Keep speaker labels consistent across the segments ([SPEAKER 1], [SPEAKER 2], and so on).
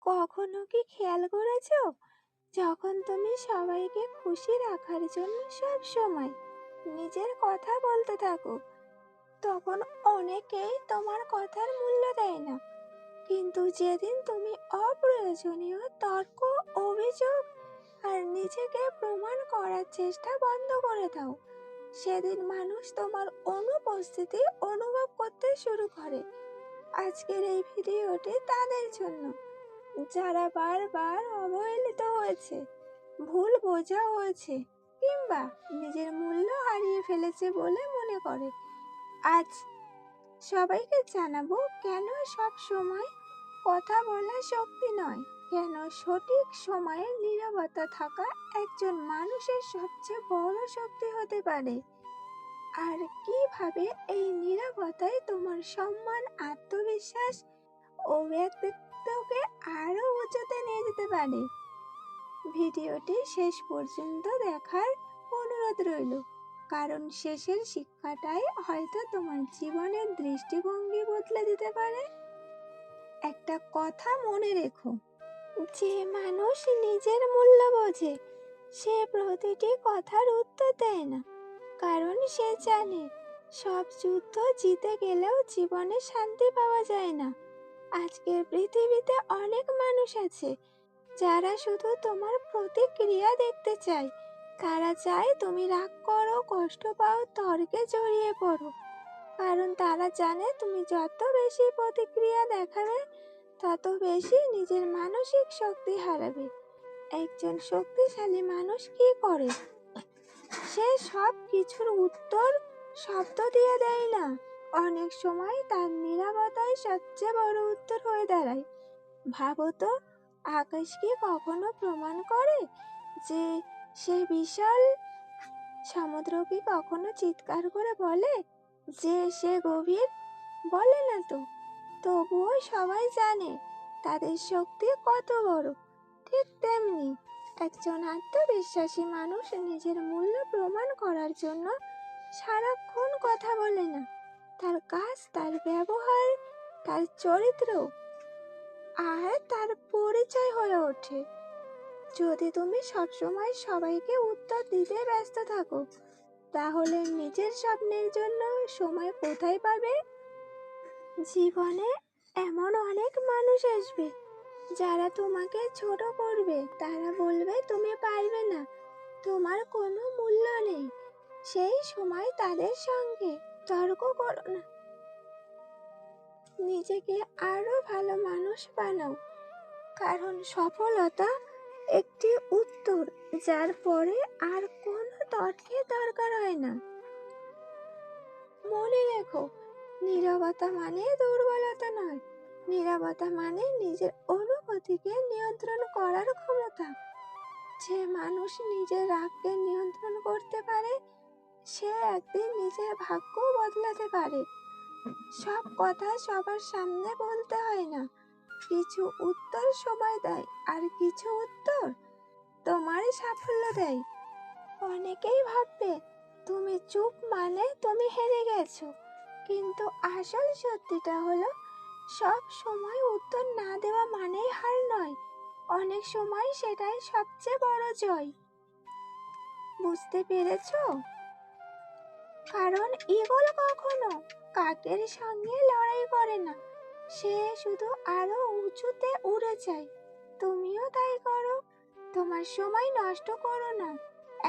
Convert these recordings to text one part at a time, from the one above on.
[SPEAKER 1] কখনো কি খেয়াল করেছো, যখন তুমি সবাইকে খুশি রাখার জন্য সব সময় নিজের কথা বলতে থাকো, তখন অনেকেই তোমার কথার মূল্য দেয় না। কিন্তু যেদিন তুমি অপ্রয়োজনীয় তর্ক, অভিযোগ আর নিজেকে প্রমাণ করার চেষ্টা বন্ধ করে দাও, সেদিন মানুষ তোমার অনুপস্থিতি অনুভব করতে শুরু করে। আজকের এই ভিডিওটি তাদের জন্য, যারা বারবার অবহেলিত হয়েছে, ভুল বোঝা হয়েছে কিংবা নিজের মূল্য হারিয়ে ফেলেছে বলে মনে করে। আজ সবাইকে জানাবো কেন সব সময় কথা বলা শক্তি নয়, কেন সঠিক সময়ে নীরবতা থাকা একজন মানুষের সবচেয়ে বড় শক্তি হতে পারে, আর কিভাবে এই নীরবতায় তোমার সম্মান, আত্মবিশ্বাস ও ব্যক্তিত্বকে আরো উঁচুতে নিয়ে যেতে পারে। ভিডিওটি শেষ পর্যন্ত দেখার অনুরোধ রইল, কারণ শেষের শিক্ষাটাই হয়তো তোমার জীবনের দৃষ্টিভঙ্গি বদলে দিতে পারে। একটা কথা মনে রেখো, যে মানুষ নিজের মূল্য বোঝে সে প্রতিটি কথার উত্তর দেয় না, কারণ সে জানে সব যুদ্ধ জিতে গেলেও জীবনে শান্তি পাওয়া যায় না। আজকের পৃথিবীতে অনেক মানুষ আছে যারা শুধু তোমার প্রতিক্রিয়া দেখতে চায়। তারা চায় তুমি রাগ করো, কষ্ট পাও, তর্কে জড়িয়ে পড়ো, কারণ তারা জানে তুমি যত বেশি প্রতিক্রিয়া দেখাবে তত বেশি নিজের মানসিক শক্তি হারাবে। একজন শক্তিশালী মানুষ কি করে? সে সব কিছুর উত্তর শব্দ দিয়ে দেয় না, অনেক সময় তার নীরবতাই সবচেয়ে বড় উত্তর হয়ে দাঁড়ায়। ভাবো তো, আকাশ কি কখনো প্রমাণ করে যে সে বিশাল? সমুদ্র কি কখনো চিৎকার করে বলে যে সে গভীর? বলে না তো। তবুও সবাই জানে তাদের শক্তি কত বড়। ঠিক তেমনি একজন আত্মবিশ্বাসী মানুষ নিজের মূল্য প্রমাণ করার জন্য সারাক্ষণ কথা বলে না। তার কাজ, তার ব্যবহার, তার চরিত্র আর তার পরিচয় হয়ে ওঠে। যদি তুমি সবসময় সবাইকে উত্তর দিতে ব্যস্ত থাকো, তাহলে নিজের স্বপ্নের জন্য সময় কোথায় পাবে? জীবনে এমন অনেক মানুষ আসবে যারা তোমাকে ছোট করবে। তারা বলবে তুমি পারবে না, তোমার কোনো মূল্য নেই। সেই সময় তাদের সঙ্গে তর্ক করো না, নিজেকে আরো ভালো মানুষ বানাও, কারণ সফলতা একটি উত্তর যার পরে আর কোনো তর্কের দরকার হয় না। মনে রেখো, নীরবতা মানে দুর্বলতা নয়, নীরবতা মানে নিজের অনুভূতিকে নিয়ন্ত্রণ করার ক্ষমতা। যে মানুষ নিজের রাগকে নিয়ন্ত্রণ করতে পারে সে একদিন নিজের ভাগ্য বদলাতে পারে। সব কথা সবার সামনে বলতে হয় না, কিছু উত্তর সময় দেয় আর কিছু উত্তর তোমার সাফল্য দেয়। অনেকেই ভাববে তুমি চুপ মানে তুমি হেরে গেছো, কিন্তু আসল সত্যিটা হলো সব সময় উত্তর না দেওয়া মানেই হার নয়, অনেক সময় সেটাই সবচেয়ে বড় জয়। বুঝতে পেরেছো? কারণ ঈগল কখনো কাকের সঙ্গে লড়াই করে না, সে শুধু আরো উঁচুতে উড়ে যায়। তুমিও তাই করো, তোমার সময় নষ্ট করো না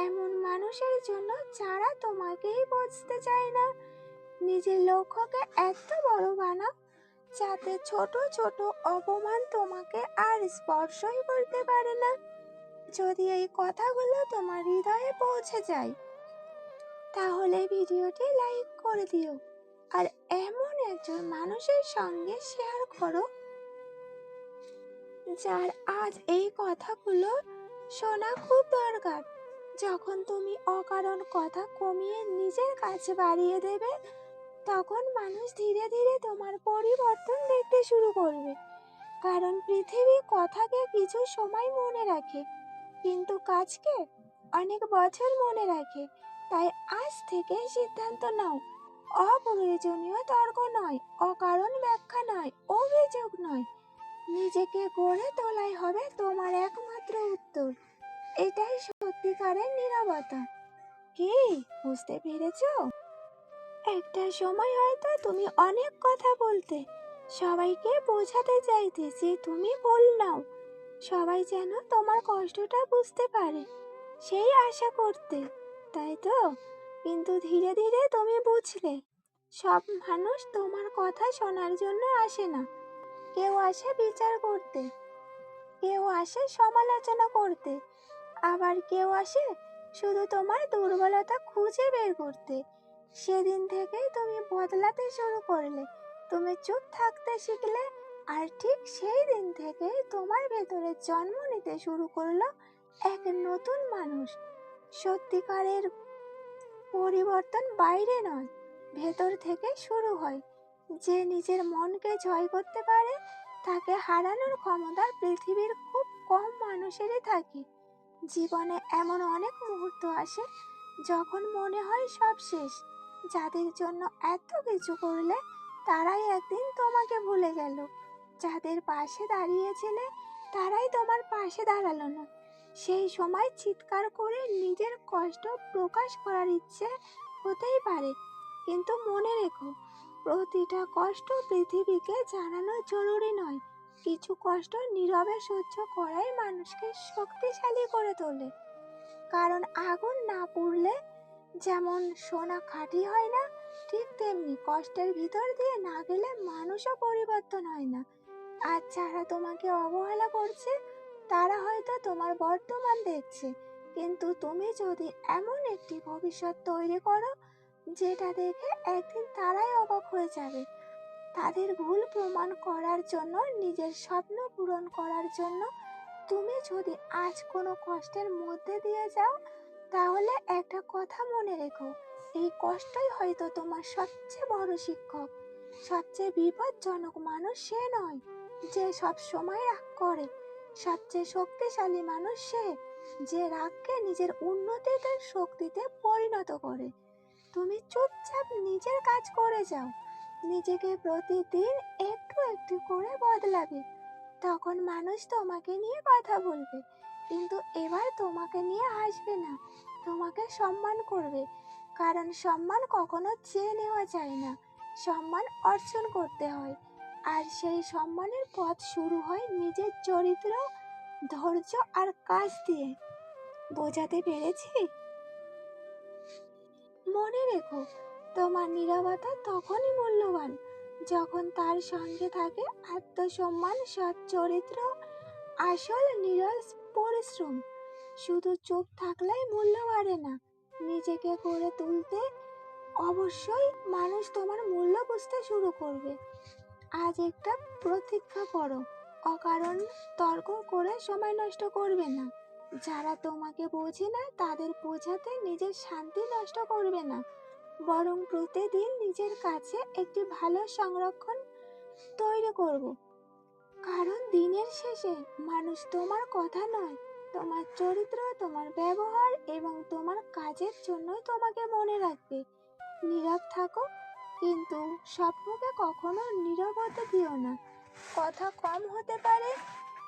[SPEAKER 1] এমন মানুষের জন্য যারা তোমাকেই বুঝতে চায় না। নিজের লক্ষ্যকে এত বড় বানাও যাতে ছোট ছোট অপমান তোমাকে আর স্পর্শই করতে পারে না। যদি এই কথাগুলো তোমার হৃদয়ে পৌঁছে যায়, তাহলে ভিডিওটি লাইক করে দিও আর এমন একজন মানুষের সঙ্গে শেয়ার করো যার আজ এই কথাগুলো শোনা খুব দরকার। যখন তুমি অকারণ কথা কমিয়ে নিজের কাছে বাড়িয়ে দেবে, তখন মানুষ ধীরে ধীরে তোমার পরিবর্তন দেখতে শুরু করবে। কারণ পৃথিবী কথাকে কিছু সময় মনে রাখে, কিন্তু কাজকে অনেক বছর মনে রাখে। তাই আজ থেকে সিদ্ধান্ত নাও, অপ্রয়োজনীয় তর্ক নয়, অকারণ ব্যাখ্যা নয়, অভিযোগ নয়, নিজেকে গড়ে তোলাই হবে তোমার একমাত্র উত্তর। এটাই সত্যিকারের নীরবতা। কি বুঝতে পেরেছো? একটা সময় হয়তো তুমি অনেক কথা বলতে, সবাইকে বোঝাতে চাইতে যে তুমি ভুল নাও, সবাই যেন তোমার কষ্টটা বুঝতে পারে সেই আশা করতে, তাই তো? কিন্তু ধীরে ধীরে তুমি বুঝলে সব মানুষ তোমার কথা শোনার জন্য আসে না। কেউ আসে বিচার করতে, কেউ আসে সমালোচনা করতে, আবার কেউ আসে শুধু তোমার দুর্বলতা খুঁজে বের করতে। সেদিন থেকেই তুমি বদলাতে শুরু করলে, তুমি চুপ থাকতে শিখলে, আর ঠিক সেই দিন থেকেই তোমার ভেতরে জন্ম নিতে শুরু করলো এক নতুন মানুষ। সত্যিকারের পরিবর্তন বাইরে নয়, ভেতর থেকে শুরু হয়। যে নিজের মনকে জয় করতে পারে তাকে হারানোর ক্ষমতা পৃথিবীর খুব কম মানুষেরই থাকে। জীবনে এমন অনেক মুহূর্ত আসে যখন মনে হয় সব শেষ। যাদের জন্য এত কিছু করলে তারাই একদিন তোমাকে ভুলে গেল। যাদের পাশে দাঁড়িয়েছিলে তারাই তোমার পাশে দাঁড়ালো না। সেই সময় চিৎকার করে নিজের কষ্ট প্রকাশ করার ইচ্ছে হতেই পারে, কিন্তু মনে রেখো, প্রতিটা কষ্ট পৃথিবীকে জানানো জরুরি নয়। কিছু কষ্ট নীরবে সহ্য করাই মানুষকে শক্তিশালী করে তোলে। কারণ আগুন না পুড়লে যেমন সোনা খাঁটি হয় না, ঠিক তেমনি কষ্টের ভিতর দিয়ে না গেলে মানুষও পরিবর্তন হয় না। আর যারা তোমাকে অবহেলা করছে তারা হয়তো তোমার বর্তমান দেখছে, কিন্তু তুমি যদি এমন একটি ভবিষ্যৎ তৈরি করো যেটা দেখে একদিন তারাই অবাক হয়ে যাবে, তাদের ভুল প্রমাণ করার জন্য, নিজের স্বপ্ন পূরণ করার জন্য তুমি যদি আজ কোনো কষ্টের মধ্যে দিয়ে যাও, তাহলে একটা কথা মনে রেখো, এই কষ্টই হয়তো তোমার সবচেয়ে বড় শিক্ষক। সবচেয়ে বিপজ্জনক মানুষ সে নয় যে সব সময় রাগ করে, সবচেয়ে শক্তিশালী মানুষ সে যে রাগকে নিজের উন্নতিতে শক্তিতে পরিণত করে। তুমি চুপচাপ নিজের কাজ করে যাও, নিজেকে প্রতিদিন একটু একটু করে বদলাবে, তখন মানুষ তোমাকে নিয়ে কথা বলবে, কিন্তু এবার তোমাকে নিয়ে হাসবে না, তোমাকে সম্মান করবে। কারণ সম্মান কখনো চেয়ে নেওয়া যায় না, সম্মান অর্জন করতে হয়। আর সেই সম্মানের পথ শুরু হয় নিজের চরিত্র, ধৈর্য আর কাজ দিয়ে। বোঝাতে পেরেছি? মনে রেখো, তোমার নীরবতা তখনই মূল্যবান যখন তার সঙ্গে থাকে আত্মসম্মান, সৎ চরিত্র, আসল নীরস পরিশ্রম। শুধু চুপ থাকলেই মূল্য বাড়ে না, নিজেকে গড়ে তুলতে অবশ্যই মানুষ তোমার মূল্য বুঝতে শুরু করবে। আজ একটা প্রতিজ্ঞা করো, অকারণ তর্ক করে সময় নষ্ট করবে না। যারা তোমাকে বোঝে না তাদের বোঝাতে নিজের শান্তি নষ্ট করবে না, বরং প্রতিদিন নিজের কাছে একটি ভালো সংরক্ষণ তৈরি করব। কারণ দিনের শেষে মানুষ তোমার কথা নয়, তোমার চরিত্র, তোমার ব্যবহার এবং তোমার কাজের জন্যই তোমাকে মনে রাখবে। নীরব থাকো, কিন্তু স্বপ্নকে কখনো নীরব হতে দিও না। কথা কম হতে পারে,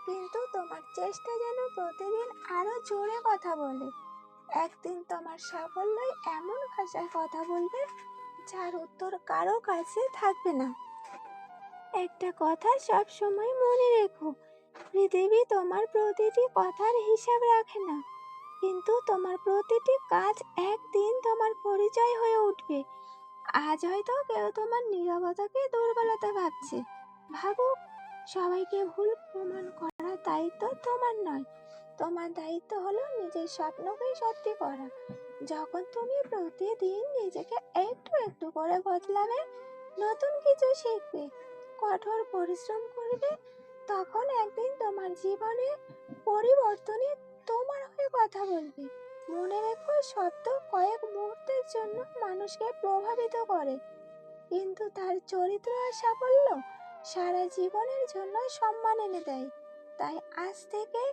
[SPEAKER 1] কিন্তু তোমার চেষ্টা যেন প্রতিদিন আরো জোরে কথা বলে। একদিন তোমার সাফল্যই এমন ভাষায় কথা বলবে যার উত্তর কারো কাছে থাকবে না। একটা কথা সব সময় মনে রেখো, পৃথিবী তোমার প্রতিটি কথার হিসাব রাখে না, কিন্তু তোমার প্রতিটি কাজ একদিন তোমার পরিচয় হয়ে উঠবে। আজ হয়তো কেউ তোমার নীরবতাকে দুর্বলতা ভাবছে, ভাবুক। সবাইকে ভুল প্রমাণ করার দায়িত্ব তোমার নয়, তোমার দায়িত্ব হলো নিজের স্বপ্নকে সত্যি করা। যখন তুমি প্রতিদিন নিজেকে একটু একটু করে বদলাবে, নতুন কিছু শিখবে, কঠোর পরিশ্রম করবে, তখন একদিন তোমার জীবনে পরিবর্তনে তোমার হয়ে কথা বলবে। মনে রেখো, শব্দ কয়েক মুহূর্তের জন্য মানুষকে প্রভাবিত করে, কিন্তু তার চরিত্র আর সাফল্য সারা জীবনের জন্য সম্মান এনে দেয়। তাই আজ থেকে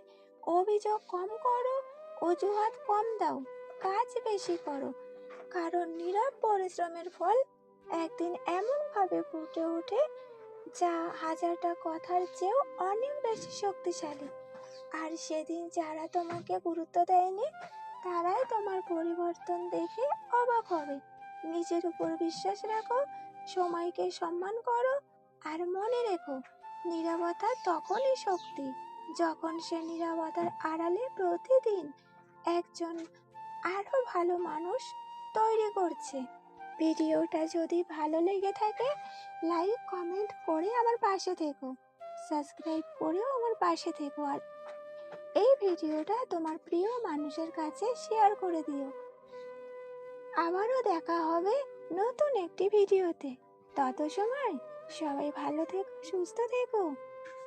[SPEAKER 1] অভিযোগ কম করো, অজুহাত কম দাও, কাজ বেশি করো। কারণ নীরব পরিশ্রমের ফল একদিন এমন ভাবে ফুটে ওঠে যা হাজারটা কথার চেয়েও অনেক বেশি শক্তিশালী। আর সেদিন যারা তোমাকে গুরুত্ব দেয়নি তারাই তোমার পরিবর্তন দেখে অবাক হবে। নিজের উপর বিশ্বাস রাখো, সময়কে সম্মান করো, আর মনে রেখো, নীরবতা তখনই শক্তি যখন সে নীরবতার আড়ালে প্রতিদিন একজন আরো ভালো মানুষ তৈরি করছে। ভিডিওটা যদি ভালো লেগে থাকে, লাইক কমেন্ট করে আমার পাশে থেকো, সাবস্ক্রাইব করেও আমার পাশে থেকো, আর এই ভিডিওটা তোমার প্রিয় মানুষের কাছে শেয়ার করে দিও। আবারও দেখা হবে নতুন একটি ভিডিওতে। তত সময় সবাই ভালো থেকো, সুস্থ থেকো।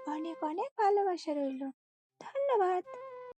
[SPEAKER 1] অনেক অনেক ভালোবাসা রইল। ধন্যবাদ।